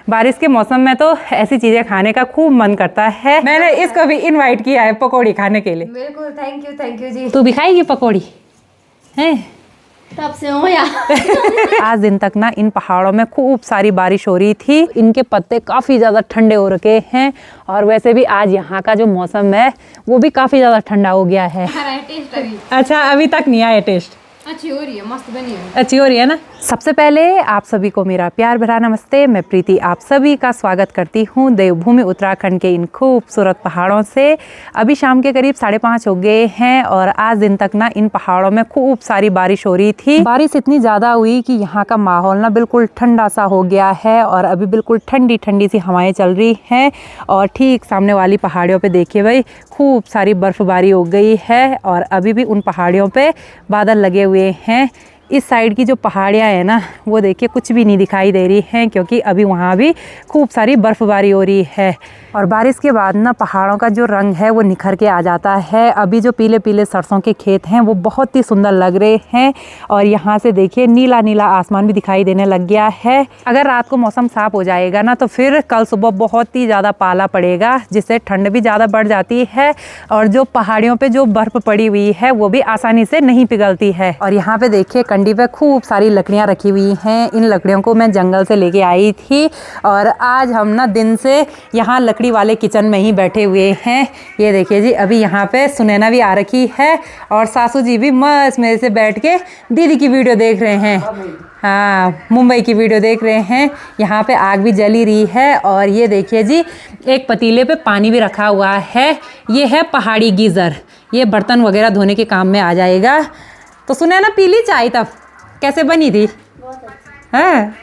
बारिश के मौसम में तो ऐसी चीजें खाने का खूब मन करता है। मैंने इसको भी इनवाइट किया है पकौड़ी खाने के लिए। बिल्कुल, थैंक यू जी। तू भी खाएगी पकौड़ी हैं? तब से हो या आज दिन तक ना इन पहाड़ों में खूब सारी बारिश हो रही थी। इनके पत्ते काफ़ी ज़्यादा ठंडे हो रखे हैं और वैसे भी आज यहाँ का जो मौसम है वो भी काफ़ी ज़्यादा ठंडा हो गया है। टेस्ट अभी अच्छा, अभी तक नहीं आया टेस्ट। अच्छी हो रही है, मस्त बनी है। अच्छी हो रही है ना। सबसे पहले आप सभी को मेरा प्यार भरा नमस्ते। मैं प्रीति आप सभी का स्वागत करती हूँ देवभूमि उत्तराखंड के इन खूबसूरत पहाड़ों से। अभी शाम के करीब 5:30 हो गए हैं और आज दिन तक ना इन पहाड़ों में खूब सारी बारिश हो रही थी। बारिश इतनी ज़्यादा हुई कि यहाँ का माहौल ना बिल्कुल ठंडा सा हो गया है और अभी बिल्कुल ठंडी ठंडी सी हवाएं चल रही हैं। और ठीक सामने वाली पहाड़ियों पे देखिए भाई, खूब सारी बर्फ़बारी हो गई है और अभी भी उन पहाड़ियों पे बादल लगे हुए हैं। इस साइड की जो पहाड़ियाँ हैं ना वो देखिए कुछ भी नहीं दिखाई दे रही हैं क्योंकि अभी वहाँ भी खूब सारी बर्फ़बारी हो रही है। और बारिश के बाद ना पहाड़ों का जो रंग है वो निखर के आ जाता है। अभी जो पीले पीले सरसों के खेत हैं वो बहुत ही सुंदर लग रहे हैं और यहाँ से देखिए नीला नीला आसमान भी दिखाई देने लग गया है। अगर रात को मौसम साफ हो जाएगा ना तो फिर कल सुबह बहुत ही ज़्यादा पाला पड़ेगा जिससे ठंड भी ज़्यादा बढ़ जाती है और जो पहाड़ियों पर जो बर्फ़ पड़ी हुई है वो भी आसानी से नहीं पिघलती है। और यहाँ पे देखिए कंडी पे खूब सारी लकड़ियाँ रखी हुई हैं। इन लकड़ियों को मैं जंगल से लेके आई थी और आज हम ना दिन से यहाँ लकड़ी वाले किचन में ही बैठे हुए हैं। ये देखिए जी, अभी यहाँ पे सुनैना भी आ रखी है और सासू जी भी मस्त मेरे से बैठ के दीदी की वीडियो देख रहे हैं। हाँ, मुंबई की वीडियो देख रहे हैं। यहाँ पे आग भी जली रही है और ये देखिए जी, एक पतीले पे पानी भी रखा हुआ है। ये है पहाड़ी गीज़र, ये बर्तन वगैरह धोने के काम में आ जाएगा। तो सुनैना पी ली चाय, तब कैसे बनी थी? हाँ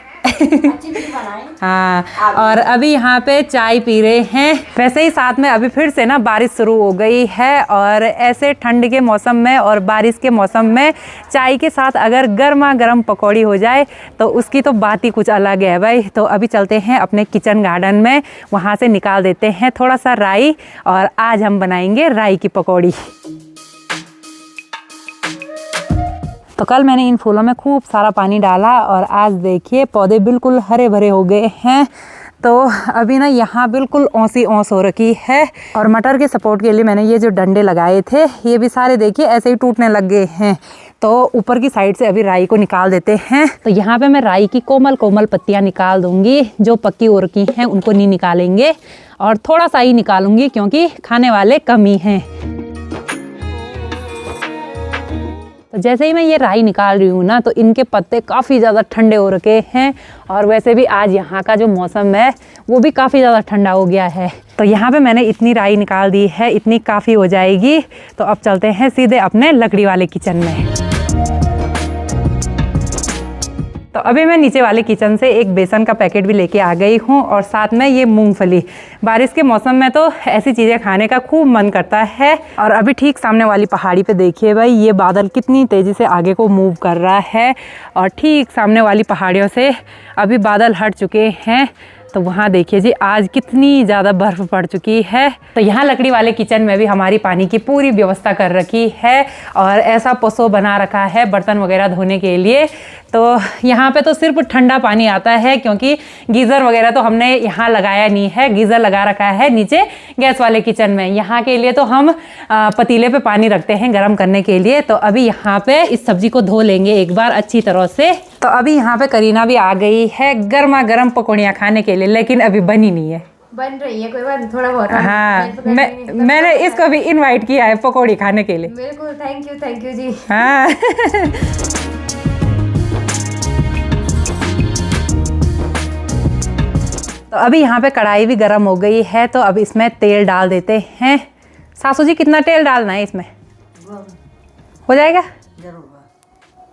हाँ, और अभी यहाँ पे चाय पी रहे हैं। वैसे ही साथ में अभी फिर से ना बारिश शुरू हो गई है और ऐसे ठंड के मौसम में और बारिश के मौसम में चाय के साथ अगर गर्मा गर्म पकौड़ी हो जाए तो उसकी तो बात ही कुछ अलग है भाई। तो अभी चलते हैं अपने किचन गार्डन में, वहाँ से निकाल देते हैं थोड़ा सा राई और आज हम बनाएंगे राई की पकौड़ी। तो कल मैंने इन फूलों में खूब सारा पानी डाला और आज देखिए पौधे बिल्कुल हरे भरे हो गए हैं। तो अभी ना यहाँ बिल्कुल औंसी औंस हो रखी है और मटर के सपोर्ट के लिए मैंने ये जो डंडे लगाए थे ये भी सारे देखिए ऐसे ही टूटने लग गए हैं। तो ऊपर की साइड से अभी राई को निकाल देते हैं। तो यहाँ पे मैं राई की कोमल कोमल पत्तियाँ निकाल दूंगी, जो पक्की हो रखी हैं उनको नहीं निकालेंगे और थोड़ा सा ही निकालूंगी क्योंकि खाने वाले कम ही हैं। तो जैसे ही मैं ये राई निकाल रही हूँ ना तो इनके पत्ते काफ़ी ज़्यादा ठंडे हो रखे हैं और वैसे भी आज यहाँ का जो मौसम है वो भी काफ़ी ज़्यादा ठंडा हो गया है। तो यहाँ पे मैंने इतनी राई निकाल दी है, इतनी काफ़ी हो जाएगी। तो अब चलते हैं सीधे अपने लकड़ी वाले किचन में। तो अभी मैं नीचे वाले किचन से एक बेसन का पैकेट भी लेके आ गई हूँ और साथ में ये मूंगफली। बारिश के मौसम में तो ऐसी चीज़ें खाने का खूब मन करता है। और अभी ठीक सामने वाली पहाड़ी पे देखिए भाई, ये बादल कितनी तेज़ी से आगे को मूव कर रहा है और ठीक सामने वाली पहाड़ियों से अभी बादल हट चुके हैं। तो वहाँ देखिए जी आज कितनी ज़्यादा बर्फ़ पड़ चुकी है। तो यहाँ लकड़ी वाले किचन में भी हमारी पानी की पूरी व्यवस्था कर रखी है और ऐसा पोसो बना रखा है बर्तन वगैरह धोने के लिए। तो यहाँ पे तो सिर्फ ठंडा पानी आता है क्योंकि गीज़र वगैरह तो हमने यहाँ लगाया नहीं है। गीज़र लगा रखा है नीचे गैस वाले किचन में। यहाँ के लिए तो हम पतीले पे पानी रखते हैं गर्म करने के लिए। तो अभी यहाँ पे इस सब्ज़ी को धो लेंगे एक बार अच्छी तरह से। तो अभी यहाँ पे करीना भी आ गई है गर्मा गर्म पकौड़ियाँ खाने के लिए, लेकिन अभी बनी नहीं है। बन रही है, कोई बात नहीं, थोड़ा बहुत। हाँ, मैंने इसको भी इनवाइट किया है पकौड़ी खाने के लिए। बिल्कुल, थैंक यू जी। हाँ तो अभी यहाँ पे कढ़ाई भी गर्म हो गई है तो अब इसमें तेल डाल देते हैं। सासू जी कितना तेल डालना है इसमें? हो जाएगा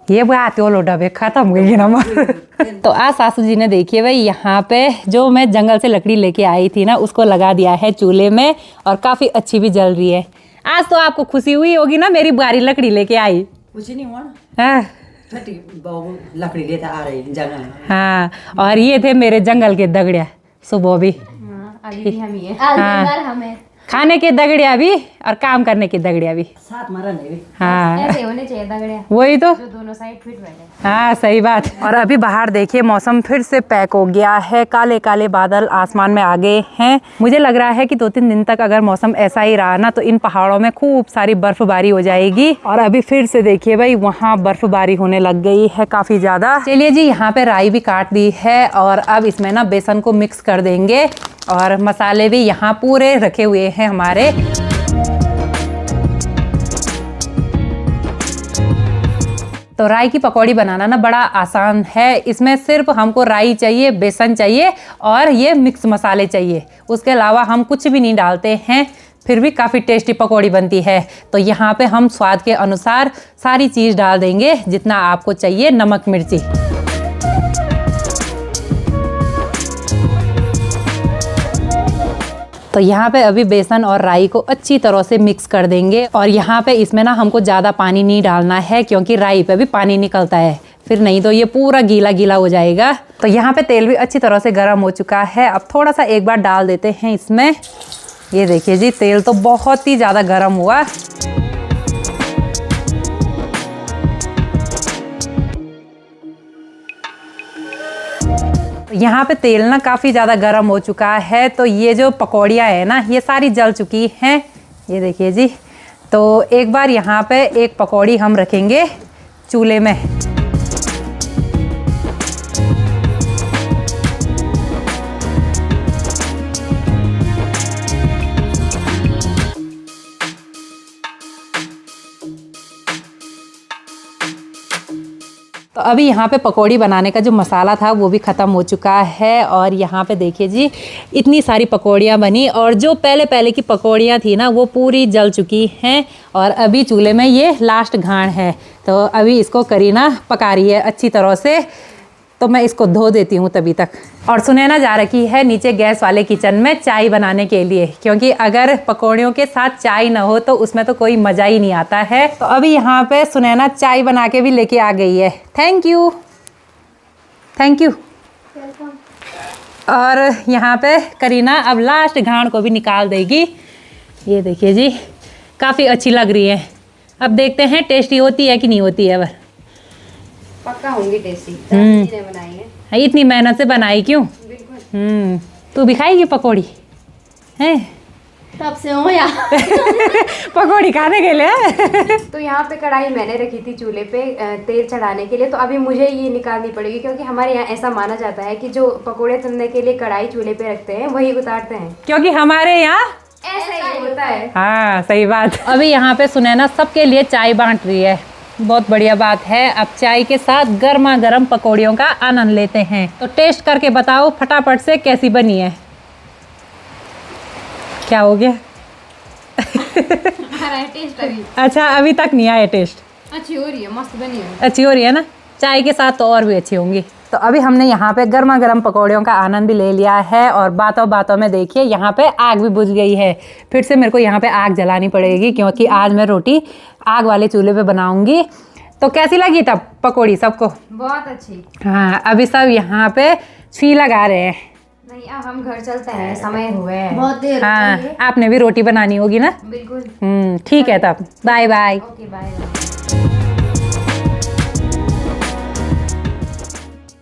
ये बात डबे खत्म गई ना। तो आज सासू जी ने देखिए भाई यहाँ पे जो मैं जंगल से लकड़ी लेके आई थी ना उसको लगा दिया है चूल्हे में और काफ़ी अच्छी भी जल रही है। आज तो आपको खुशी हुई होगी ना मेरी बारी लकड़ी लेके आई। कुछ नहीं हुआ ना। हाँ लकड़ी लेते आ रही जंगल। हाँ, और ये थे मेरे जंगल के दगड़िया सुबह भी। अभी भी हम ही है। हाँ, खाने की दगड़िया भी और काम करने की दगड़िया भी। साथ में रहने भी। हाँ ऐसे होने चाहिए दगड़िया, वही तो। जो दोनों साइड फिट बैठे। हाँ सही बात। और अभी बाहर देखिए मौसम फिर से पैक हो गया है, काले काले बादल आसमान में आ गए हैं। मुझे लग रहा है कि 2-3 दिन तक अगर मौसम ऐसा ही रहा ना तो इन पहाड़ों में खूब सारी बर्फबारी हो जाएगी। और अभी फिर से देखिए भाई वहाँ बर्फबारी होने लग गई है काफी ज्यादा। चलिए जी, यहाँ पे राई भी काट दी है और अब इसमें ना बेसन को मिक्स कर देंगे और मसाले भी यहाँ पूरे रखे हुए हैं हमारे। तो राई की पकौड़ी बनाना ना बड़ा आसान है। इसमें सिर्फ हमको राई चाहिए, बेसन चाहिए और ये मिक्स मसाले चाहिए। उसके अलावा हम कुछ भी नहीं डालते हैं, फिर भी काफ़ी टेस्टी पकौड़ी बनती है। तो यहाँ पे हम स्वाद के अनुसार सारी चीज़ डाल देंगे जितना आपको चाहिए, नमक मिर्ची। तो यहाँ पे अभी बेसन और राई को अच्छी तरह से मिक्स कर देंगे। और यहाँ पे इसमें ना हमको ज़्यादा पानी नहीं डालना है क्योंकि राई पे भी पानी निकलता है, फिर नहीं तो ये पूरा गीला गीला हो जाएगा। तो यहाँ पे तेल भी अच्छी तरह से गर्म हो चुका है। अब थोड़ा सा एक बार डाल देते हैं इसमें। ये देखिए जी, तेल तो बहुत ही ज़्यादा गर्म हुआ। यहाँ पे तेल ना काफ़ी ज़्यादा गर्म हो चुका है। तो ये जो पकौड़ियाँ है ना ये सारी जल चुकी हैं। ये देखिए जी। तो एक बार यहाँ पे एक पकौड़ी हम रखेंगे चूल्हे में। तो अभी यहाँ पे पकौड़ी बनाने का जो मसाला था वो भी ख़त्म हो चुका है। और यहाँ पे देखिए जी, इतनी सारी पकौड़ियाँ बनी और जो पहले की पकौड़ियाँ थी ना वो पूरी जल चुकी हैं। और अभी चूल्हे में ये लास्ट घाण है। तो अभी इसको करीना पका रही है अच्छी तरह से, तो मैं इसको धो देती हूँ तभी तक। और सुनैना जा रखी है नीचे गैस वाले किचन में चाय बनाने के लिए, क्योंकि अगर पकौड़ियों के साथ चाय ना हो तो उसमें तो कोई मज़ा ही नहीं आता है। तो अभी यहाँ पे सुनैना चाय बना के भी लेके आ गई है। Thank you, thank you. और यहाँ पे करीना अब लास्ट घाण को भी निकाल देगी। ये देखिए जी, काफ़ी अच्छी लग रही है। अब देखते हैं टेस्टी होती है कि नहीं होती है। अब पक्का होंगी टेस्टी, ने बनाई है। इतनी मेहनत से बनाई क्यों? बिल्कुल। तू भी खाएगी पकौड़ी हैं? तब से हो या पकौड़ी खाने के लिए। तो यहाँ पे कढ़ाई मैंने रखी थी चूल्हे पे तेल चढ़ाने के लिए। तो अभी मुझे ये निकालनी पड़ेगी क्योंकि हमारे यहाँ ऐसा माना जाता है कि जो पकोड़े तलने के लिए कढ़ाई चूल्हे पे रखते हैं वही उतारते हैं, क्योंकि हमारे यहाँ ऐसा ही होता है। हाँ सही बात। अभी यहाँ पे सुनैना सबके लिए चाय बांट रही है, बहुत बढ़िया बात है। अब चाय के साथ गर्मा गर्म पकौड़ियों का आनंद लेते हैं। तो टेस्ट करके बताओ फटाफट से कैसी बनी है। क्या हो गया? टेस्ट अभी अच्छा अभी तक नहीं आया टेस्ट। अच्छी हो रही है, मस्त बनी है। अच्छी हो रही है ना? चाय के साथ तो और भी अच्छी होंगी। तो अभी हमने यहाँ पे गर्मा गर्म पकौड़ियों का आनंद भी ले लिया है। और बातों बातों में देखिए यहाँ पे आग भी बुझ गई है। फिर से मेरे को यहाँ पे आग जलानी पड़ेगी क्योंकि आज मैं रोटी आग वाले चूल्हे पे बनाऊंगी। तो कैसी लगी तब पकौड़ी सबको? बहुत अच्छी। हाँ अभी सब यहाँ पे छी लगा रहे हैं। नहीं अब हम घर चलते हैं, समय हुए है बहुत देर। हाँ आपने भी रोटी बनानी होगी ना? बिल्कुल। ठीक है तब बाय बाय। Okay bye.